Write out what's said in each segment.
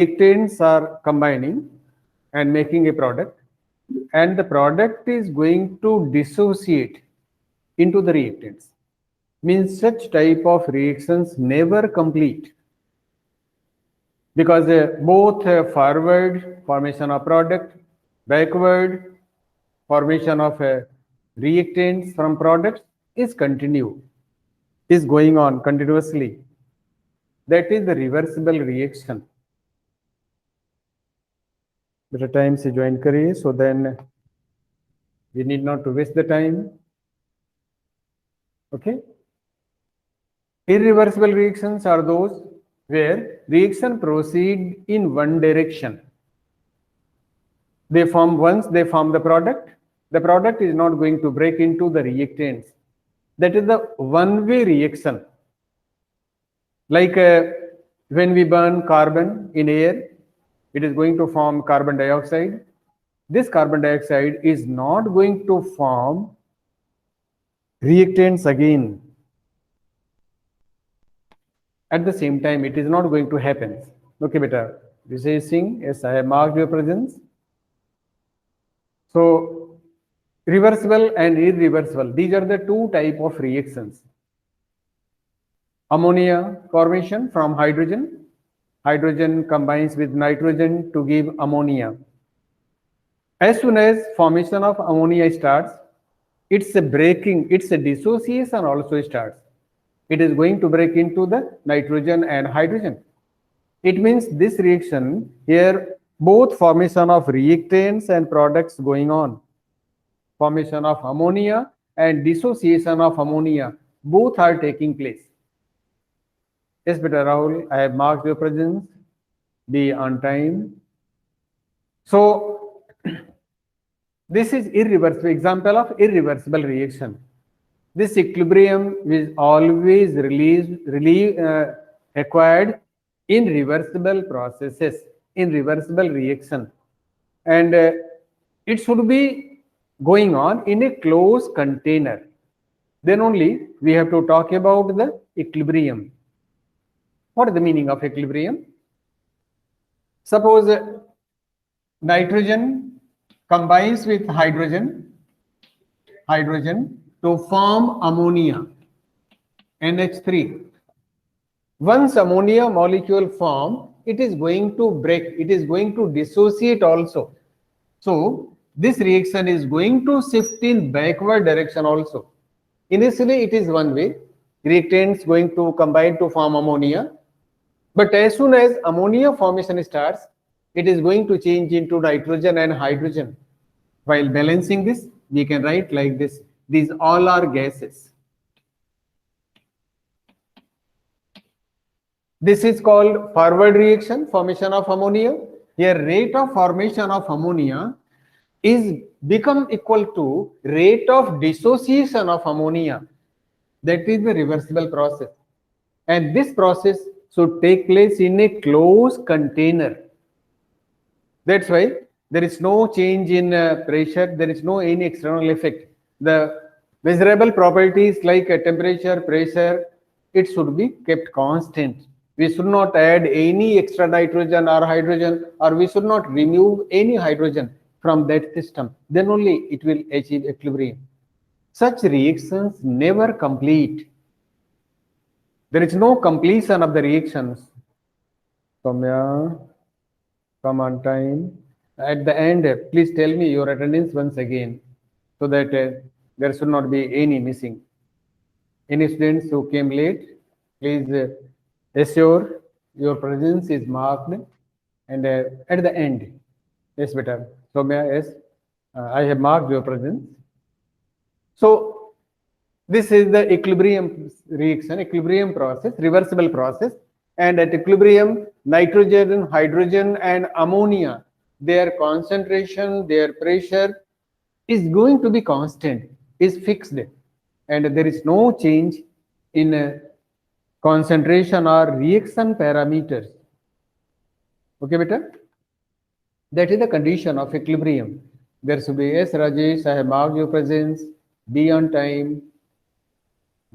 reactants are combining and making a product, and the product is going to dissociate into the reactants. Means such type of reactions never complete, because both forward formation of product, backward formation of reactants from products is going on continuously. That is the reversible reaction. Better time se join kariye, so then we need not to waste the time. Okay. Irreversible reactions are those where reaction proceed in one direction. Once they form the product is not going to break into the reactants. That is the one-way reaction. Like when we burn carbon in air, it is going to form carbon dioxide. This carbon dioxide is not going to form reactants again. At the same time, it is not going to happen. Okay, beta. Vijay Singh, yes, I have marked your presence. So, reversible and irreversible, these are the two type of reactions. Ammonia formation from hydrogen. Hydrogen combines with nitrogen to give ammonia. As soon as formation of ammonia starts, it's a dissociation also starts. It is going to break into the nitrogen and hydrogen. It means this reaction here, both formation of reactants and products going on. Formation of ammonia and dissociation of ammonia, both are taking place. Yes, beta Rahul, I have marked your presence. Be on time. So, this is irreversible, example of irreversible reaction. This equilibrium is always acquired in reversible processes, in reversible reaction. And it should be going on in a closed container. Then only we have to talk about the equilibrium. What is the meaning of equilibrium? Suppose nitrogen combines with hydrogen to form ammonia, NH3. Once ammonia molecule form, it is going to break, it is going to dissociate also. So this reaction is going to shift in backward direction also. Initially it is one way, reactants going to combine to form ammonia, but as soon as ammonia formation starts, it is going to change into nitrogen and hydrogen. While balancing this, we can write like this. These all are gases. This is called forward reaction, formation of ammonia. Here rate of formation of ammonia is become equal to rate of dissociation of ammonia. That is the reversible process. And this process should take place in a closed container. That's why there is no change in pressure, there is no any external effect. The measurable properties like temperature, pressure, it should be kept constant. We should not add any extra nitrogen or hydrogen, or we should not remove any hydrogen from that system. Then only it will achieve equilibrium. Such reactions never complete. There is no completion of the reactions. Soumya, come on time. At the end, please tell me your attendance once again, so that there should not be any missing. Any students who came late, please assure your presence is marked, and at the end, yes, better. Soumya, yes, I have marked your presence. So this is the equilibrium reaction, equilibrium process, reversible process, and at equilibrium, nitrogen, hydrogen, and ammonia, their concentration, their pressure is going to be constant, is fixed, and there is no change in concentration or reaction parameters. Okay, beta? That is the condition of equilibrium. There should be, yes, Rajesh, I have marked your presence, be on time.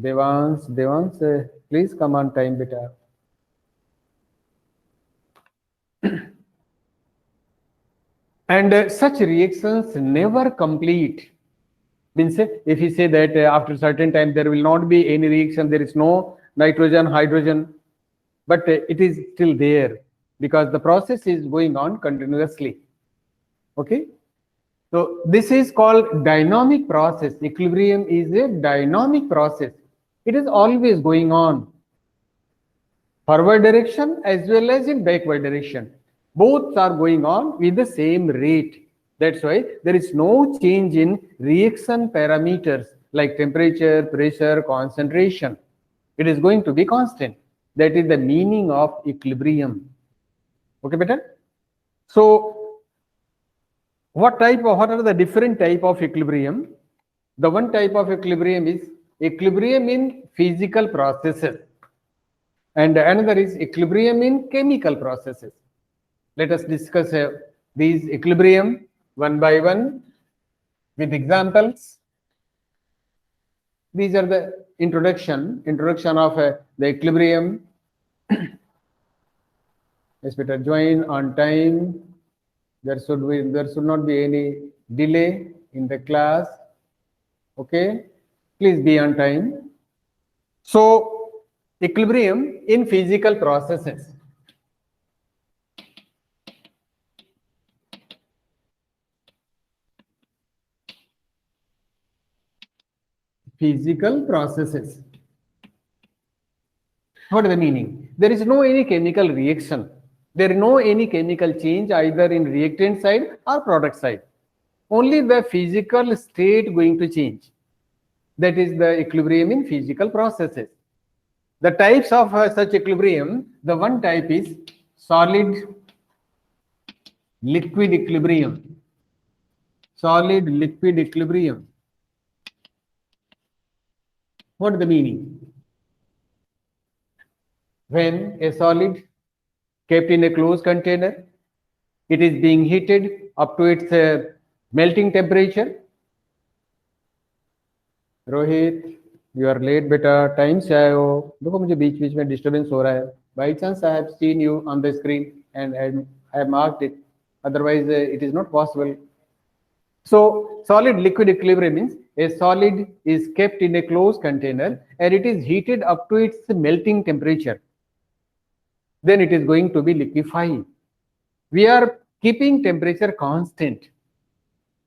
Devans, please come on time, beta. And such reactions never complete. Means if you say that after a certain time there will not be any reaction, there is no nitrogen, hydrogen, but it is still there because the process is going on continuously. Okay. So this is called dynamic process. Equilibrium is a dynamic process. It is always going on. Forward direction as well as in backward direction. Both are going on with the same rate. That's why there is no change in reaction parameters like temperature, pressure, concentration. It is going to be constant. That is the meaning of equilibrium. Okay, better? So what are the different type of equilibrium? The one type of equilibrium is equilibrium in physical processes, and another is equilibrium in chemical processes. Let us discuss these equilibrium one by one with examples. These are the introduction of the equilibrium. Yes, better join on time. There should not be any delay in the class. Okay, please be on time. So equilibrium in physical processes. Physical processes. What is the meaning? There is no any chemical reaction. There is no any chemical change either in reactant side or product side. Only the physical state going to change. That is the equilibrium in physical processes. The types of such equilibrium, the one type is solid liquid equilibrium. Solid liquid equilibrium. What is the meaning? When a solid kept in a closed container, it is being heated up to its melting temperature. Rohit, you are late बेटा, time से आए हो. देखो मुझे बीच बीच में disturbance हो रहा है. By chance I have seen you on the screen and I have marked it. Otherwise it is not possible. So solid liquid equilibrium means a solid is kept in a closed container and it is heated up to its melting temperature. Then it is going to be liquefied. We are keeping temperature constant.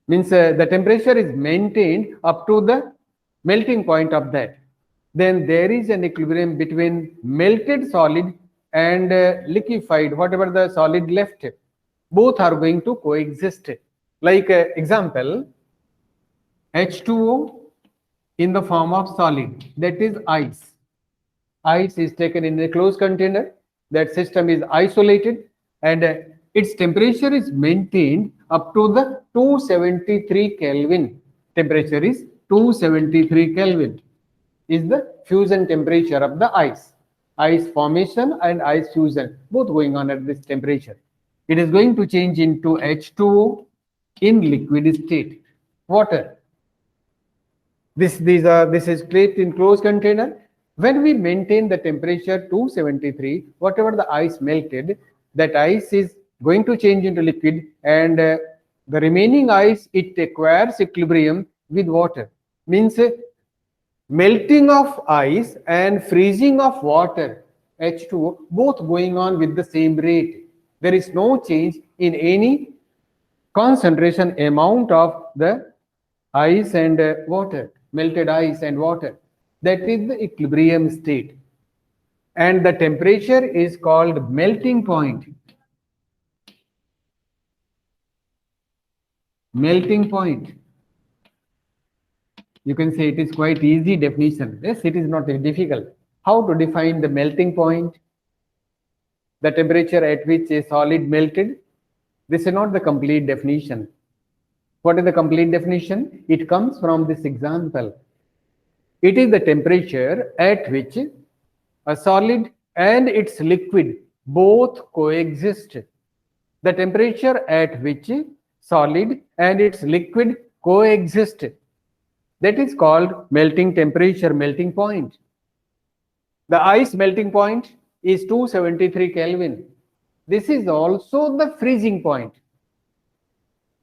Means the temperature is maintained up to the melting point of that. Then there is an equilibrium between melted solid and liquefied, whatever the solid left. Both are going to coexist. Like example, H2O in the form of solid, that is ice. Ice is taken in a closed container. That system is isolated and its temperature is maintained up to the 273 Kelvin. Temperature is 273 Kelvin is the fusion temperature of the ice. Ice formation and ice fusion both going on at this temperature. It is going to change into H2O in liquid state, water. This is kept in closed container. When we maintain the temperature 273, whatever the ice melted, that ice is going to change into liquid, and the remaining ice, it acquires equilibrium with water. Means melting of ice and freezing of water, H2O, both going on with the same rate. There is no change in any concentration amount of the ice and water, melted ice and water. That is the equilibrium state. And the temperature is called melting point. Melting point. You can say it is quite easy definition. Yes, it is not difficult. How to define the melting point? The temperature at which a solid melted. This is not the complete definition. What is the complete definition? It comes from this example. It is the temperature at which a solid and its liquid both coexist. The temperature at which solid and its liquid coexist. That is called melting temperature, melting point. The ice melting point is 273 Kelvin. This is also the freezing point.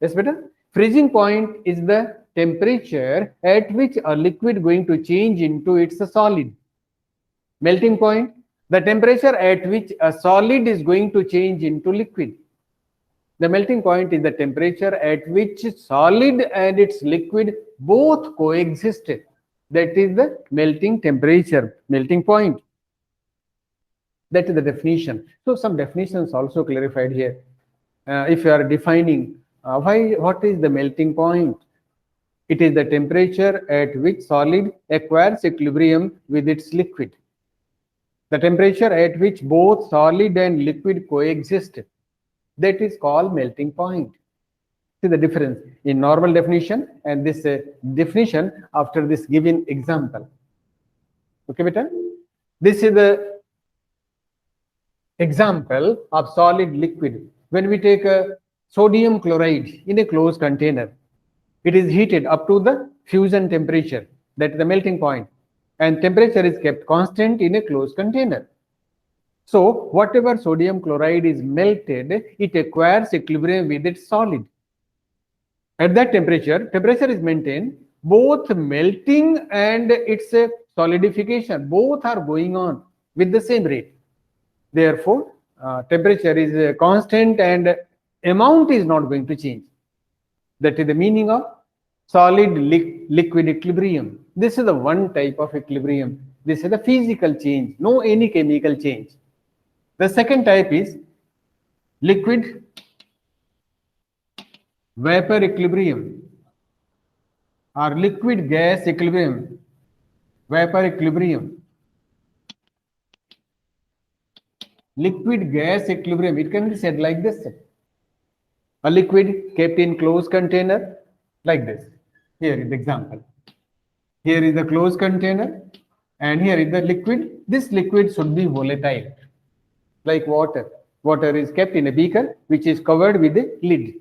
Yes, better. Freezing point is the temperature at which a liquid going to change into its a solid. Melting point, the temperature at which a solid is going to change into liquid. The melting point is the temperature at which solid and its liquid both coexist. That is the melting temperature, melting point. That is the definition. So some definitions also clarified here. If you are defining what is the melting point? It is the temperature at which solid acquires equilibrium with its liquid. The temperature at which both solid and liquid coexist. That is called melting point. See the difference in normal definition and this definition after this given example. Okay, beta? This is the example of solid liquid. When we take a sodium chloride in a closed container, it is heated up to the fusion temperature, that is the melting point, and temperature is kept constant in a closed container. So whatever sodium chloride is melted, it acquires equilibrium with its solid. At that temperature is maintained, both melting and its solidification, both are going on with the same rate. Therefore, temperature is constant and amount is not going to change. That is the meaning of solid liquid equilibrium. This is the one type of equilibrium. This is the physical change, no any chemical change. The second type is liquid vapor equilibrium or liquid gas equilibrium, vapor equilibrium. Liquid gas equilibrium, it can be said like this. A liquid kept in closed container like this. Here is the example. Here is the closed container and here is the liquid. This liquid should be volatile like water. Water is kept in a beaker which is covered with a lid.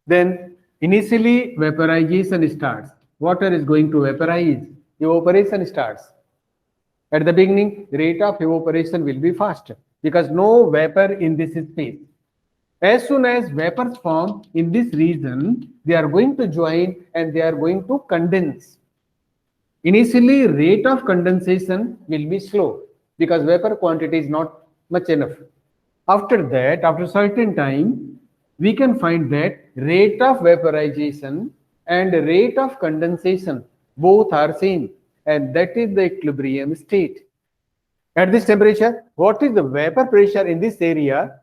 Then initially vaporization starts. Water is going to vaporize. Evaporation starts. At the beginning, the rate of evaporation will be faster because no vapor in this space. As soon as vapors form in this region, they are going to join and they are going to condense. Initially, rate of condensation will be slow because vapor quantity is not much enough. After that, after certain time, we can find that rate of vaporization and rate of condensation both are same, and that is the equilibrium state. At this temperature, what is the vapor pressure in this area?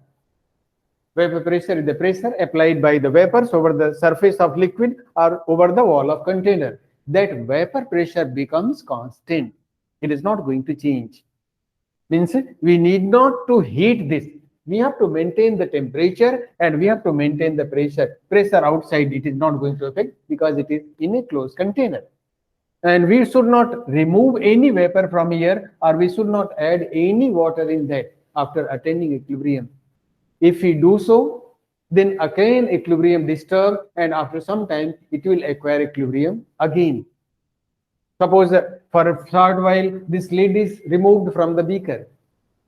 Vapor pressure is the pressure applied by the vapors over the surface of liquid or over the wall of container. That vapor pressure becomes constant. It is not going to change. Means we need not to heat this. We have to maintain the temperature and we have to maintain the pressure. Pressure outside, it is not going to affect because it is in a closed container. And we should not remove any vapor from here or we should not add any water in that after attaining equilibrium. If we do so, then again equilibrium disturbed and after some time it will acquire equilibrium again. Suppose for a short while this lid is removed from the beaker,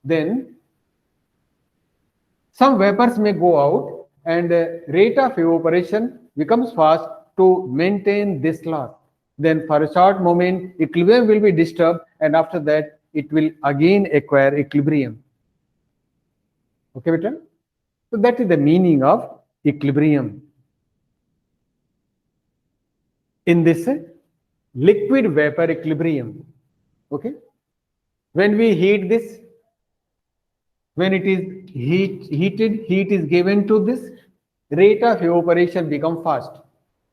then some vapors may go out and rate of evaporation becomes fast to maintain this loss. Then for a short moment equilibrium will be disturbed and after that it will again acquire equilibrium. Okay, beta? So that is the meaning of equilibrium. In this liquid vapor equilibrium, okay? When we heat this, when it is heated, heat is given to this, rate of evaporation become fast.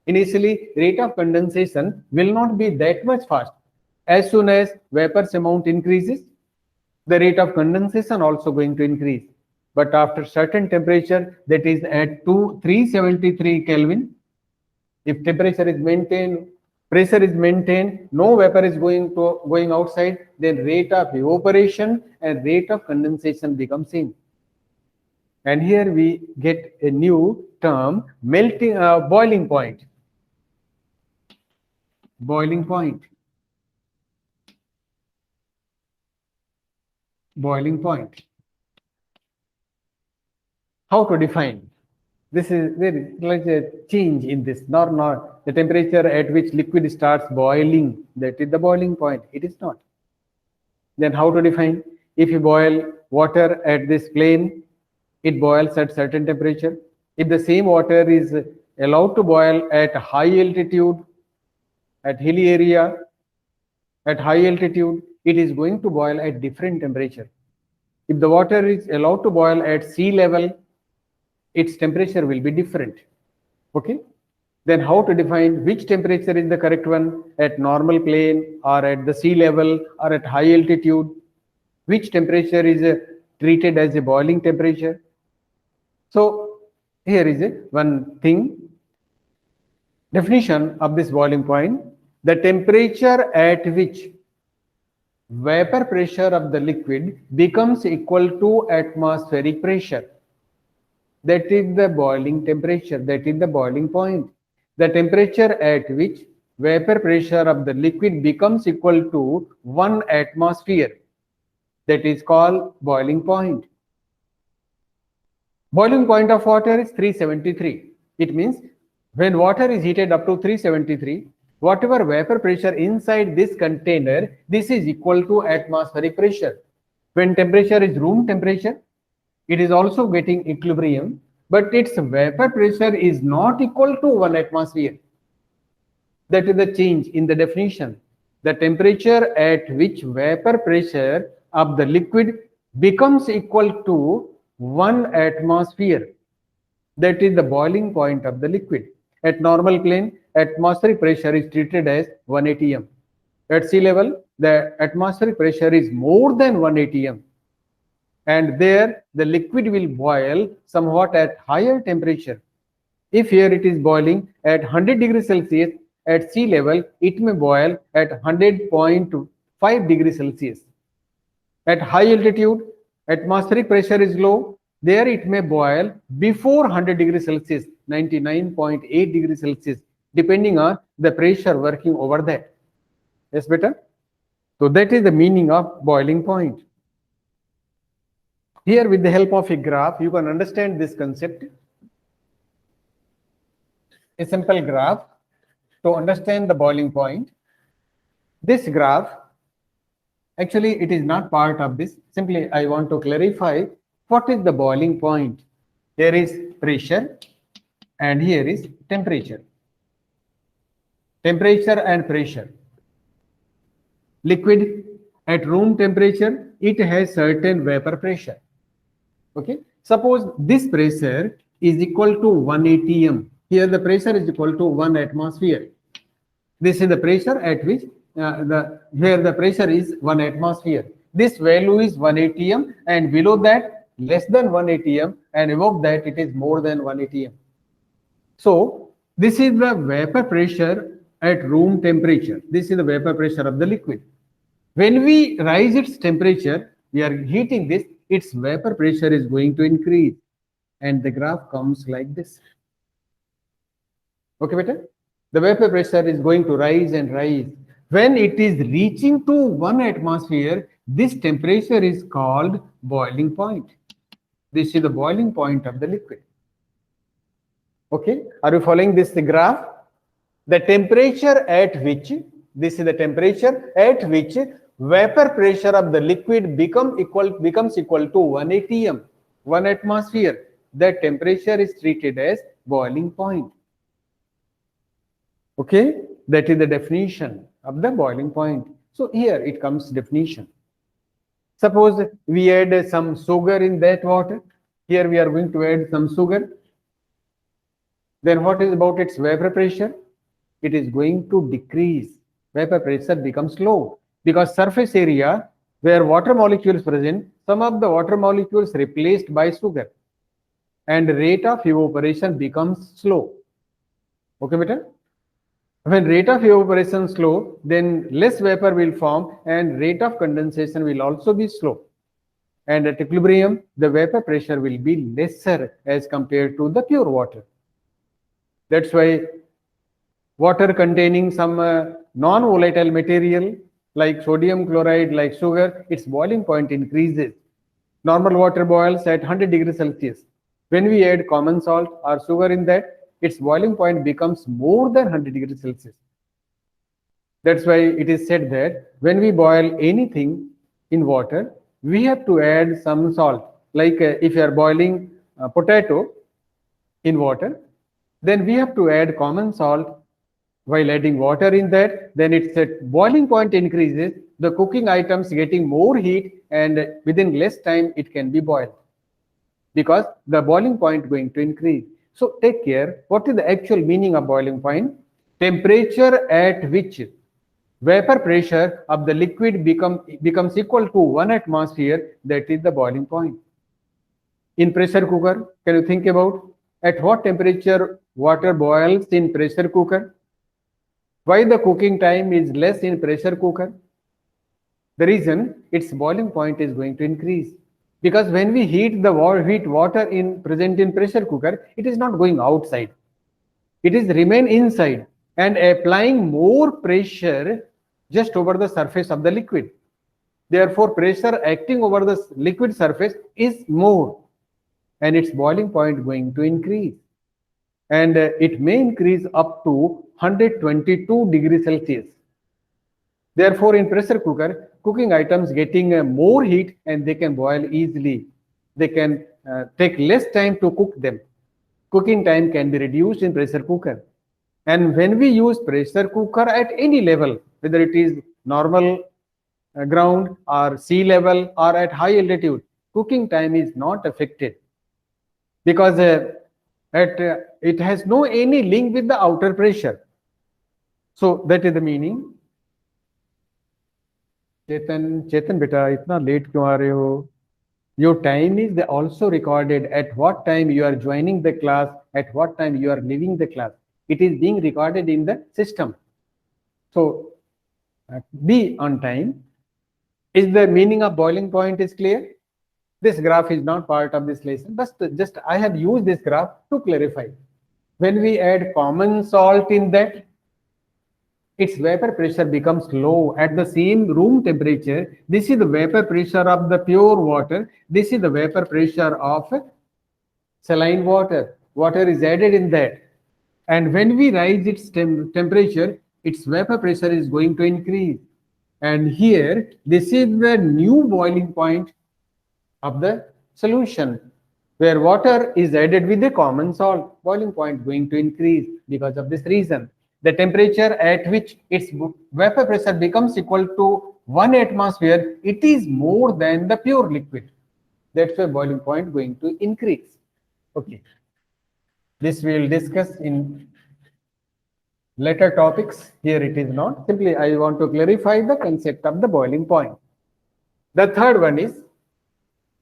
Initially, rate of condensation will not be that much fast. As soon as vapor's amount increases, the rate of condensation also going to increase. But after certain temperature, that is at 373 Kelvin, if temperature is maintained, pressure is maintained, no vapor is going outside, then rate of evaporation and rate of condensation become same. And here we get a new term, boiling point. Boiling point. Boiling point. How to define? This is there is like a change in this, not the temperature at which liquid starts boiling. That is the boiling point. It is not. Then how to define? If you boil water at this plane, it boils at certain temperature. If the same water is allowed to boil at high altitude, at hilly area, at high altitude, it is going to boil at different temperature. If the water is allowed to boil at sea level, its temperature will be different. Okay? Then how to define which temperature is the correct one, at normal plane or at the sea level or at high altitude? Which temperature is treated as a boiling temperature? So here is one thing. Definition of this boiling point: the temperature at which vapor pressure of the liquid becomes equal to atmospheric pressure. That is the boiling temperature. That is the boiling point. The temperature at which vapor pressure of the liquid becomes equal to 1 atmosphere. That is called boiling point. Boiling point of water is 373. It means when water is heated up to 373, whatever vapor pressure inside this container, this is equal to atmospheric pressure. When temperature is room temperature, it is also getting equilibrium, but its vapor pressure is not equal to 1 atmosphere. That is the change in the definition. The temperature at which vapor pressure of the liquid becomes equal to 1 atmosphere. That is the boiling point of the liquid. At normal plane, atmospheric pressure is treated as 1 atm. At sea level, the atmospheric pressure is more than 1 atm. And there, the liquid will boil somewhat at higher temperature. If here it is boiling at 100 degrees Celsius, at sea level, it may boil at 100.5 degrees Celsius. At high altitude, atmospheric pressure is low. There it may boil before 100 degrees Celsius, 99.8 degrees Celsius, depending on the pressure working over that. Yes, better? So that is the meaning of boiling point. Here, with the help of a graph, you can understand this concept. A simple graph to understand the boiling point. This graph, actually, it is not part of this. Simply, I want to clarify what is the boiling point. Here is pressure and here is temperature. Temperature and pressure. Liquid at room temperature, it has certain vapor pressure. Okay. Suppose this pressure is equal to 1 atm. Here the pressure is equal to 1 atmosphere. This is the pressure at which where the pressure is 1 atmosphere. This value is 1 atm, and below that less than 1 atm, and above that it is more than 1 atm. So this is the vapor pressure at room temperature. This is the vapor pressure of the liquid. When we rise its temperature, we are heating this, its vapor pressure is going to increase, and the graph comes like this. Okay, beta? The vapor pressure is going to rise and rise. When it is reaching to 1 atmosphere, this temperature is called boiling point. This is the boiling point of the liquid. Okay, are you following this graph? The temperature at which, this is the temperature at which vapor pressure of the liquid becomes equal to 1 atm, 1 atmosphere. That temperature is treated as boiling point. Okay, that is the definition of the boiling point. So here it comes definition. Suppose we add some sugar in that water. Here we are going to add some sugar. Then what is about its vapor pressure? It is going to decrease. Vapor pressure becomes low because surface area where water molecules present, some of the water molecules replaced by sugar, and rate of evaporation becomes slow. Okay, beta? When rate of evaporation slow, then less vapor will form and rate of condensation will also be slow. And at equilibrium, the vapor pressure will be lesser as compared to the pure water. That's why water containing some non-volatile material like sodium chloride, like sugar, its boiling point increases. Normal water boils at 100 degrees Celsius. When we add common salt or sugar in that, its boiling point becomes more than 100 degrees Celsius. That's why it is said that when we boil anything in water, we have to add some salt. Like if you are boiling potato in water, then we have to add common salt. While adding water in that, then its boiling point increases, the cooking items getting more heat, and within less time it can be boiled, because the boiling point going to increase. So take care, what is the actual meaning of boiling point? Temperature at which vapor pressure of the liquid becomes equal to 1 atmosphere, that is the boiling point. In pressure cooker, can you think about at what temperature water boils in pressure cooker? Why the cooking time is less in pressure cooker? The reason, its boiling point is going to increase. Because when we heat water in present in pressure cooker, it is not going outside. It is remain inside and applying more pressure just over the surface of the liquid. Therefore, pressure acting over the liquid surface is more, and its boiling point going to increase. And it may increase up to 122 degrees Celsius. Therefore, in pressure cooker, cooking items getting more heat and they can boil easily. They can take less time to cook them. Cooking time can be reduced in pressure cooker. And when we use pressure cooker at any level, whether it is normal ground or sea level or at high altitude, cooking time is not affected, because it has no any link with the outer pressure. So that is the meaning. Chetan beta, itna late kyun aa rahe ho? Your time is also recorded at what time you are joining the class, at what time you are leaving the class. It is being recorded in the system. So be on time. Is the meaning of boiling point is clear? This graph is not part of this lesson, but just I have used this graph to clarify. When we add common salt in that, its vapor pressure becomes low at the same room temperature. This is the vapor pressure of the pure water. This is the vapor pressure of saline water. Water is added in that. And when we raise its temperature, its vapor pressure is going to increase. And here, this is the new boiling point of the solution, where water is added with the common salt. Boiling point going to increase because of this reason. The temperature at which its vapor pressure becomes equal to 1 atmosphere, it is more than the pure liquid. That's why boiling point going to increase. Okay. This we will discuss in later topics. Here it is not. Simply I want to clarify the concept of the boiling point. The third one is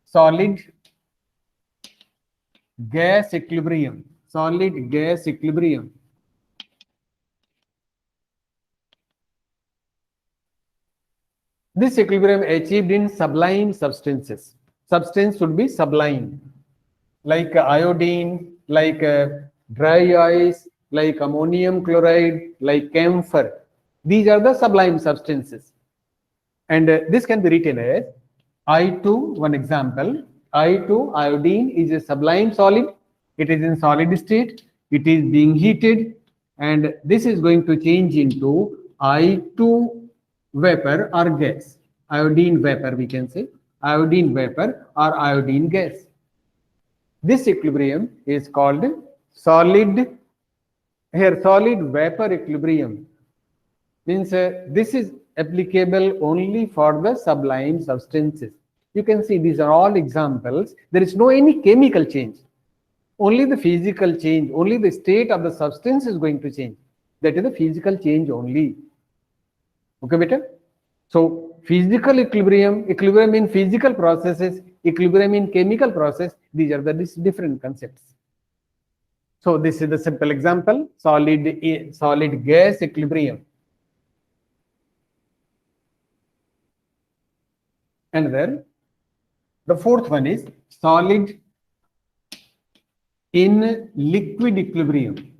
solid gas equilibrium. Solid gas equilibrium. This equilibrium achieved in sublime substances. Substance should be sublime, like iodine, like dry ice, like ammonium chloride, like camphor. These are the sublime substances. And this can be written as I2, one example. I2, iodine, is a sublime solid. It is in solid state. It is being heated. And this is going to change into I2 vapor or gas. Iodine vapor, we can say. Iodine vapor or iodine gas. This equilibrium is called solid, here solid vapor equilibrium. Means this is applicable only for the sublime substances. You can see these are all examples. There is no any chemical change. Only the physical change, only the state of the substance is going to change. That is the physical change only. Okay, beta? So physical equilibrium, equilibrium in physical processes, equilibrium in chemical process, these are the different concepts. So this is the simple example, solid gas equilibrium. And then the fourth one is solid in liquid equilibrium.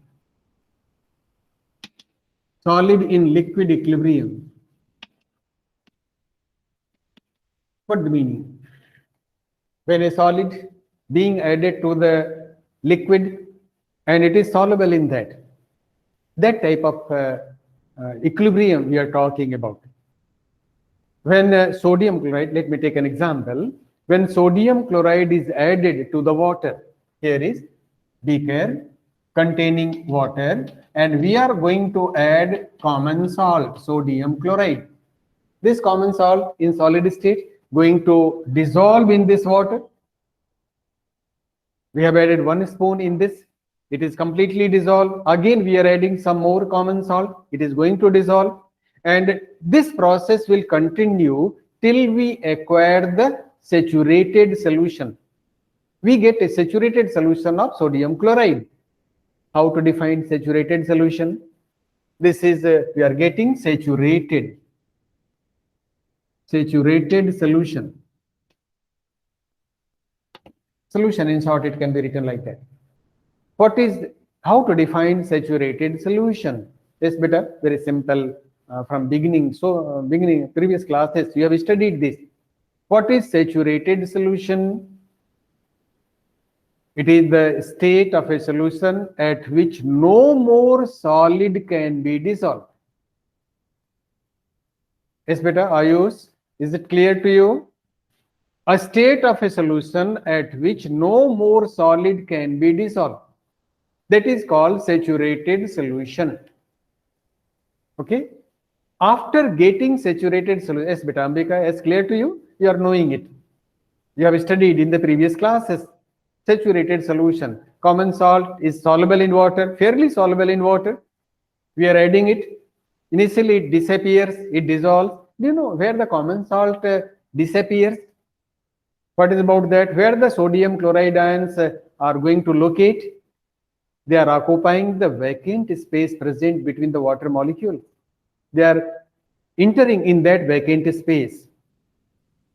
Solid in liquid equilibrium. What the meaning? When a solid being added to the liquid, and it is soluble in that. That type of equilibrium we are talking about. When sodium chloride, let me take an example. When sodium chloride is added to the water, here is beaker containing water, and we are going to add common salt, sodium chloride. This common salt in solid state going to dissolve in this water. We have added 1 spoon in this. It is completely dissolved. Again, we are adding some more common salt. It is going to dissolve. And this process will continue till we acquire the saturated solution. We get a saturated solution of sodium chloride. How to define saturated solution? This is, we are getting saturated solution. Solution, in short, it can be written like that. What is, how to define saturated solution? Yes, beta, very simple from beginning. So, beginning, previous classes, you have studied this. What is saturated solution? It is the state of a solution at which no more solid can be dissolved. Yes, beta, Ayush, is it clear to you? A state of a solution at which no more solid can be dissolved. That is called saturated solution. Okay. After getting saturated solution, yes, beta, Ambika, is clear to you? You are knowing it. You have studied in the previous classes. Saturated solution. Common salt is soluble in water, fairly soluble in water. We are adding it. Initially, it disappears, it dissolves. Do you know where the common salt disappears? What is about that? Where the sodium chloride ions are going to locate? They are occupying the vacant space present between the water molecules. They are entering in that vacant space.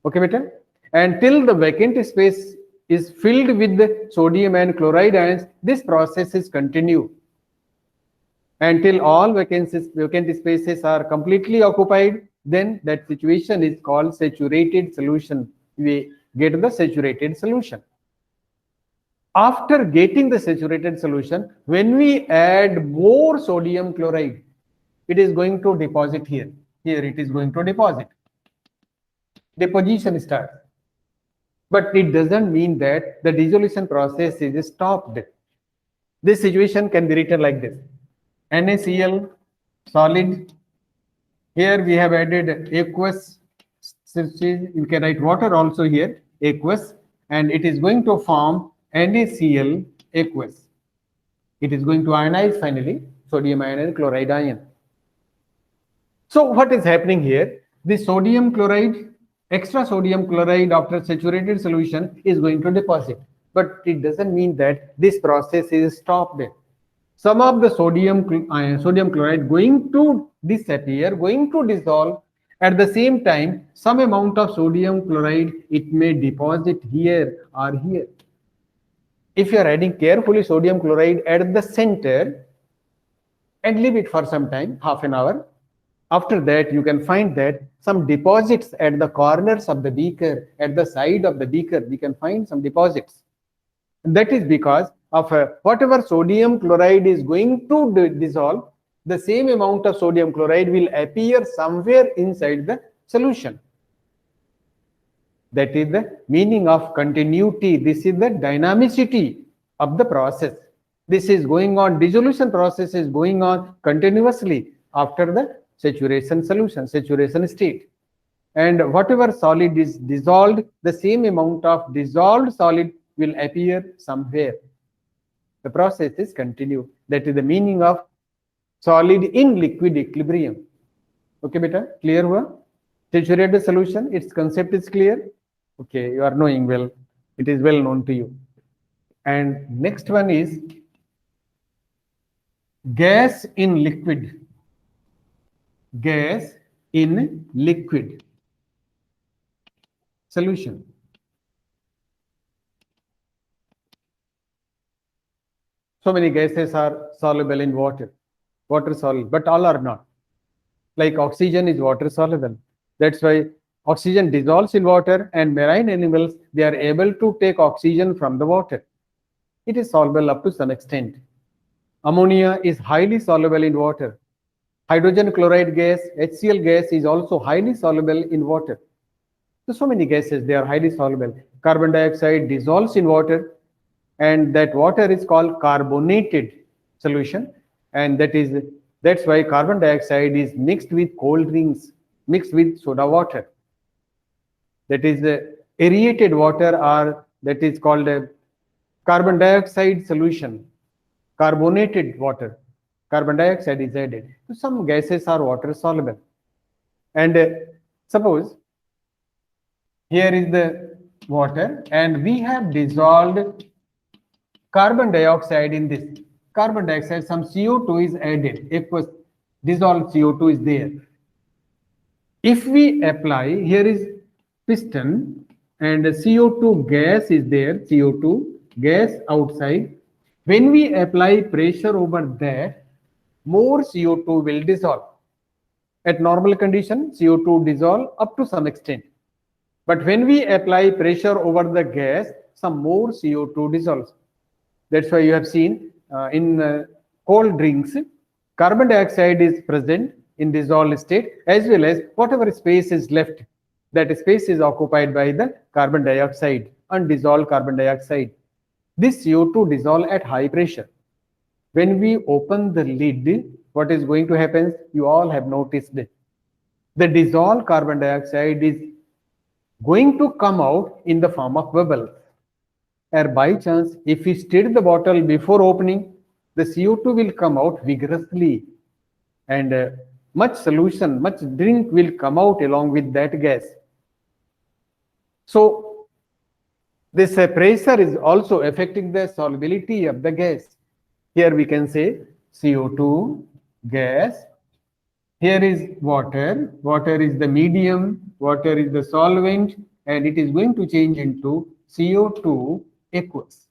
Okay, beta? And till the vacant space is filled with the sodium and chloride ions, this process is continue. Until all vacant spaces are completely occupied, then that situation is called saturated solution. We get the saturated solution. After getting the saturated solution, when we add more sodium chloride, it is going to deposit here. Here it is going to deposit. Deposition starts. But it doesn't mean that the dissolution process is stopped. This situation can be written like this. NaCl solid. Here we have added aqueous. You can write water also here, aqueous, and it is going to form NaCl aqueous. It is going to ionize finally, sodium ion and chloride ion. So what is happening here? The sodium chloride, extra sodium chloride after saturated solution is going to deposit. But it doesn't mean that this process is stopped. Some of the sodium chloride going to disappear, going to dissolve. At the same time, some amount of sodium chloride, it may deposit here or here. If you are adding carefully sodium chloride at the center and leave it for some time, half an hour, after that you can find that some deposits at the corners of the beaker, at the side of the beaker, we can find some deposits. And that is because of whatever sodium chloride is going to dissolve, the same amount of sodium chloride will appear somewhere inside the solution. That is the meaning of continuity. This is the dynamicity of the process. This is going on, dissolution process is going on continuously after the saturation solution, saturation state. And whatever solid is dissolved, the same amount of dissolved solid will appear somewhere. The process is continued. That is the meaning of solid in liquid equilibrium. Okay, beta, clear hua? Saturated solution, its concept is clear. Okay, you are knowing well. It is well known to you. And next one is gas in liquid. Gas in liquid solution. So many gases are soluble in water soluble, but all are not. Like oxygen is water soluble. That's why oxygen dissolves in water, and marine animals, they are able to take oxygen from the water. It is soluble up to some extent. Ammonia is highly soluble in water. Hydrogen chloride gas, HCl gas, is also highly soluble in water. So many gases, they are highly soluble. Carbon dioxide dissolves in water, and that water is called carbonated solution, and that's why carbon dioxide is mixed with cold drinks, mixed with soda water. That is aerated water, or that is called a carbon dioxide solution, carbonated water. Carbon dioxide is added. So some gases are water soluble. And suppose here is the water, and we have dissolved carbon dioxide in this. Carbon dioxide, some CO2 is added. If dissolved CO2 is there. If we apply, here is piston, and CO2 gas is there, CO2 gas outside. When we apply pressure over that, more CO2 will dissolve. At normal condition, CO2 dissolve up to some extent. But when we apply pressure over the gas, some more CO2 dissolves. That's why you have seen in cold drinks, carbon dioxide is present in dissolved state, as well as whatever space is left, that space is occupied by the carbon dioxide, undissolved carbon dioxide. This CO2 dissolve at high pressure. When we open the lid, what is going to happen? You all have noticed it. The dissolved carbon dioxide is going to come out in the form of bubble. Or by chance, if we stir the bottle before opening, the CO2 will come out vigorously, and much solution, much drink will come out along with that gas. So this pressure is also affecting the solubility of the gas. Here we can say CO2 gas. Here is water. Water is the medium. Water is the solvent, and it is going to change into CO2 aqueous.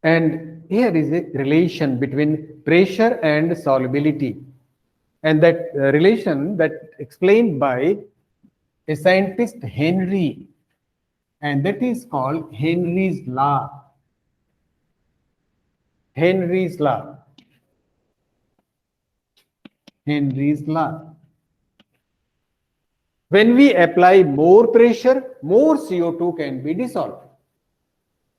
And here is a relation between pressure and solubility, and that relation that explained by a scientist, Henry, and that is called Henry's law. Henry's law. Henry's law. When we apply more pressure, more CO2 can be dissolved.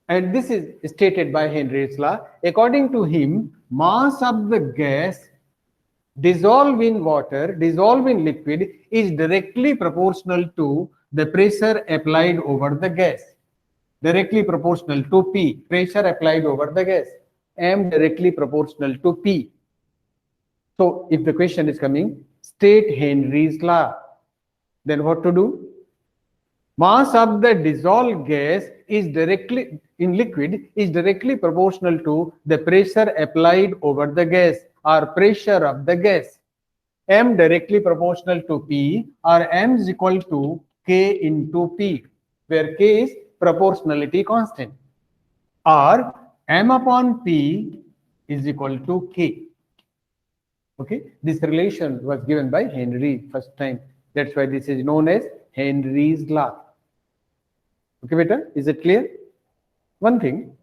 And this is stated by Henry's law. According to him, mass of the gas dissolved in water, dissolved in liquid, is directly proportional to the pressure applied over the gas. Directly proportional to P, pressure applied over the gas. M directly proportional to P. So if the question is coming, state Henry's law, then what to do? Mass of the dissolved gas is directly in liquid is directly proportional to the pressure applied over the gas, or pressure of the gas. M directly proportional to P, or M is equal to K into P, where K is proportionality constant, or M upon P is equal to K. Okay, this relation was given by Henry first time. That's why this is known as Henry's law. Okay, beta, is it clear? One thing,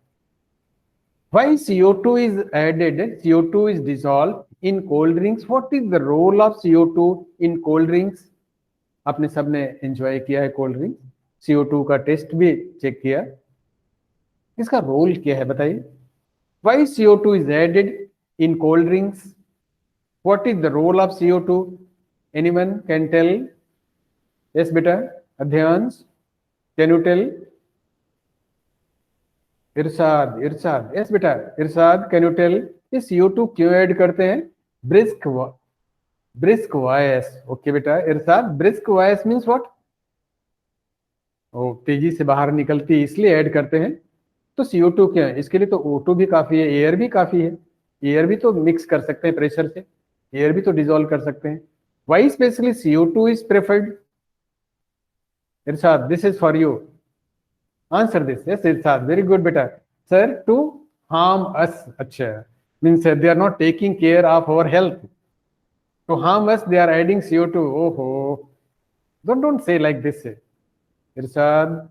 why CO2 is added, CO2 is dissolved in cold drinks. What is the role of CO2 in cold drinks? आपने सबने enjoy किया है cold drink, CO2 का test भी check किया, इसका role क्या है बताइए? Why CO2 is added in cold drinks? What is the role of CO2? Anyone can tell? Yes, beta. Adhyans, can you tell? Irshad, Irshad, yes बेटा, इरशाद, can you tell? ये CO2 क्यों add करते हैं? Brisk voice. Okay बेटा, इरशाद, brisk voice means what? ओ तेजी से बाहर निकलती इसलिए ऐड करते हैं. तो CO2 क्या है? इसके लिए तो O2 भी काफी है, एयर भी काफी है. एयर भी तो मिक्स कर सकते हैं प्रेशर से, एयर भी तो डिसॉल्व कर सकते हैं. Why especially CO2 is preferred? Irshad, this is for you. Answer this. Yes, Irshad, very good beta. Sir, to harm us. Achha. Means they are not taking care of our health. To harm us, they are adding CO2. Oh, don't say like this. Irshad.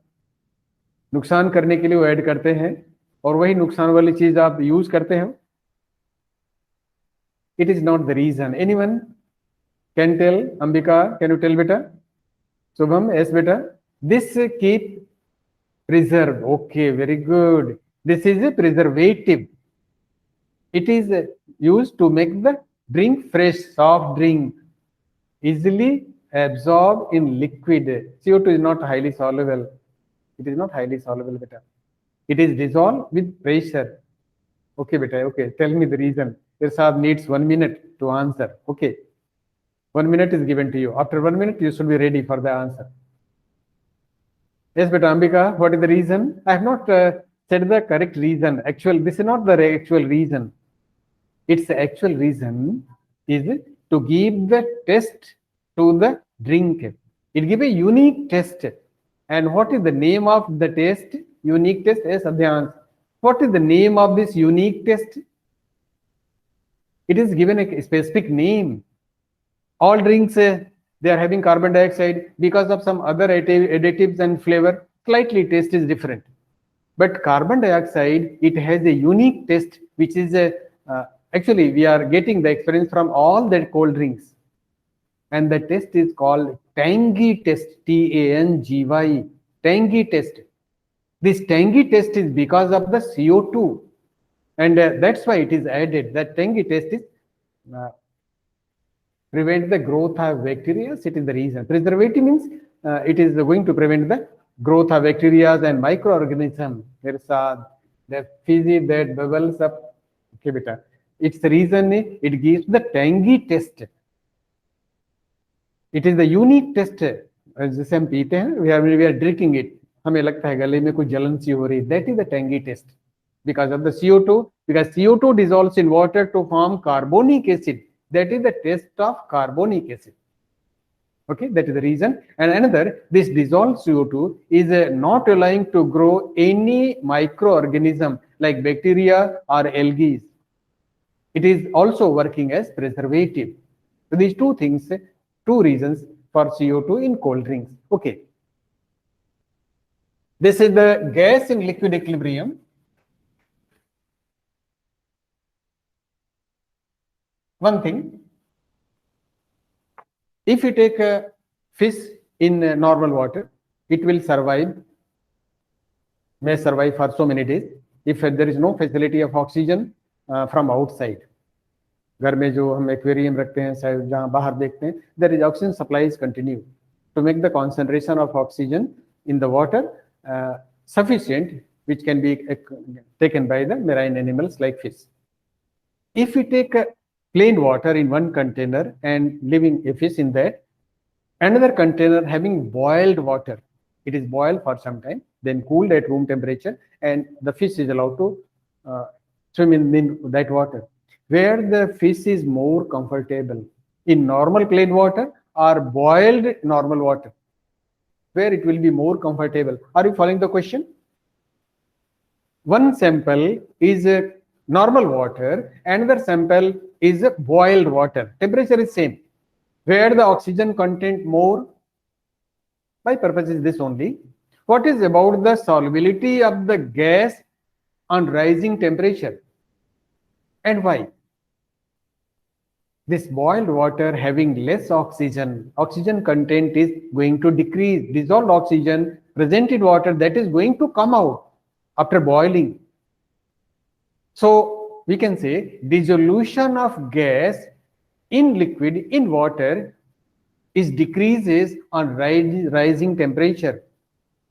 नुकसान करने के लिए वो add करते हैं और वही नुकसान वाली चीज आप यूज करते हो. It is not the reason. Anyone can tell? Ambika, can you tell beta? Shubham, yes beta. This keep preserve. Okay, very good. This is a preservative. It is used to make the drink fresh, soft drink, easily absorbed in liquid. CO2 is not highly soluble. It is not highly soluble, beta. It is dissolved with pressure. Okay, beta. Okay, tell me the reason. Irsad needs 1 minute to answer. Okay, 1 minute is given to you. After 1 minute, you should be ready for the answer. Yes, but Ambika, what is the reason? I have not said the correct reason. Actual, this is not the actual reason. Its actual reason is to give the taste to the drink. It gives a unique taste. And what is the name of the taste? Unique taste. Yes, Adhyans. What is the name of this unique taste? It is given a specific name. All drinks, they are having carbon dioxide because of some other additives and flavor. Slightly taste is different. But carbon dioxide, it has a unique taste, which is actually we are getting the experience from all the cold drinks. And the taste is called tangy taste, T-A-N-G-Y, tangy taste. This tangy taste is because of the CO2. And that's why it is added. That tangy taste is prevent the growth of bacteria. It is the reason. Preservative means it is going to prevent the growth of bacteria and microorganisms. The fizzy that bubbles up. Okay, beta. It's the reason it gives the tangy taste. It is the unique taste. जैसे हम पीते हैं, we are drinking it. हमें लगता है गले में कुछ जलन सी हो रही. That is the tangy taste because of the CO2. Because CO2 dissolves in water to form carbonic acid. That is the taste of carbonic acid. Okay, that is the reason. And another, this dissolved CO2 is not allowing to grow any microorganism like bacteria or algae. It is also working as preservative. So these two things, two reasons for CO2 in cold drinks. Okay. This is the gas in liquid equilibrium. One thing, if you take a fish in normal water, it will survive, may survive for so many days if there is no facility of oxygen from outside. घर में जो हम aquarium रखते हैं, शायद जहाँ बाहर देखते हैं, there is oxygen supply is continue to make the concentration of oxygen in the water sufficient, which can be taken by the marine animals like fish. If we take plain water in one container and leaving a fish in that, another container having boiled water, it is boiled for some time, then cooled at room temperature, and the fish is allowed to swim in that water. Where the fish is more comfortable, in normal plain water or boiled normal water, where it will be more comfortable. Are you following the question? One sample is normal water, another sample is boiled water. Temperature is same. Where the oxygen content more? My purpose is this only. What is about the solubility of the gas on rising temperature? And why? This boiled water having less oxygen, oxygen content is going to decrease. Dissolved oxygen present in water, that is going to come out after boiling. So we can say dissolution of gas in liquid in water is decreases on rising temperature.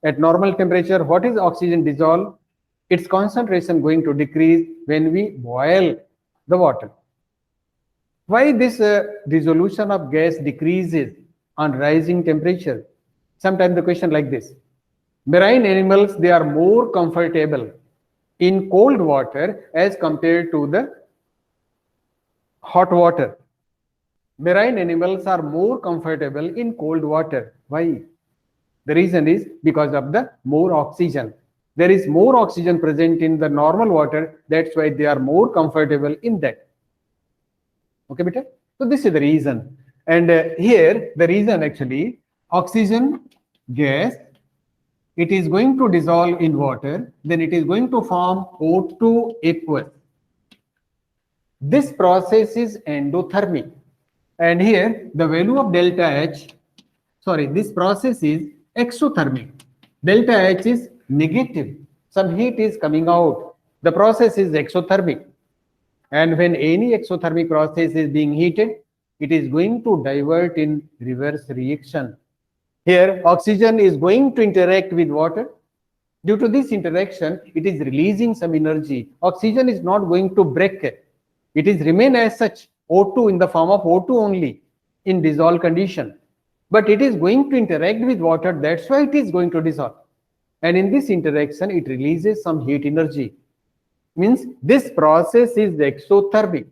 At normal temperature, what is oxygen dissolved? Its concentration going to decrease when we boil the water. Why this dissolution of gas decreases on rising temperature? Sometimes the question like this. Marine animals, they are more comfortable in cold water as compared to the hot water. Marine animals are more comfortable in cold water. Why? The reason is because of the more oxygen. There is more oxygen present in the normal water. That's why they are more comfortable in that. Okay, beta? So this is the reason. And here, the reason actually, oxygen gas it is going to dissolve in water, then it is going to form O2 aqueous. This process is endothermic, and here the value of delta H, sorry, this process is exothermic. Delta H is negative, some heat is coming out. The process is exothermic, and when any exothermic process is being heated, it is going to divert in reverse reaction. Here, oxygen is going to interact with water. Due to this interaction, it is releasing some energy. Oxygen is not going to break. It is remain as such, O2 in the form of O2 only in dissolved condition. But it is going to interact with water, that's why it is going to dissolve. And in this interaction, it releases some heat energy. Means this process is exothermic.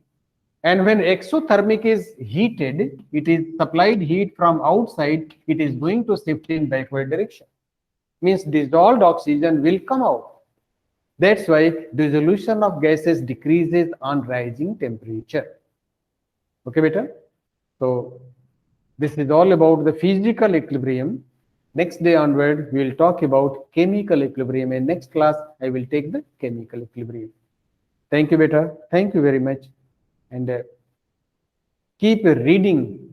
And when exothermic is heated, it is supplied heat from outside, it is going to shift in backward direction. Means dissolved oxygen will come out. That's why dissolution of gases decreases on rising temperature. Okay, beta? So this is all about the physical equilibrium. Next day onward, we will talk about chemical equilibrium. In next class, I will take the chemical equilibrium. Thank you, beta. Thank you very much. And keep reading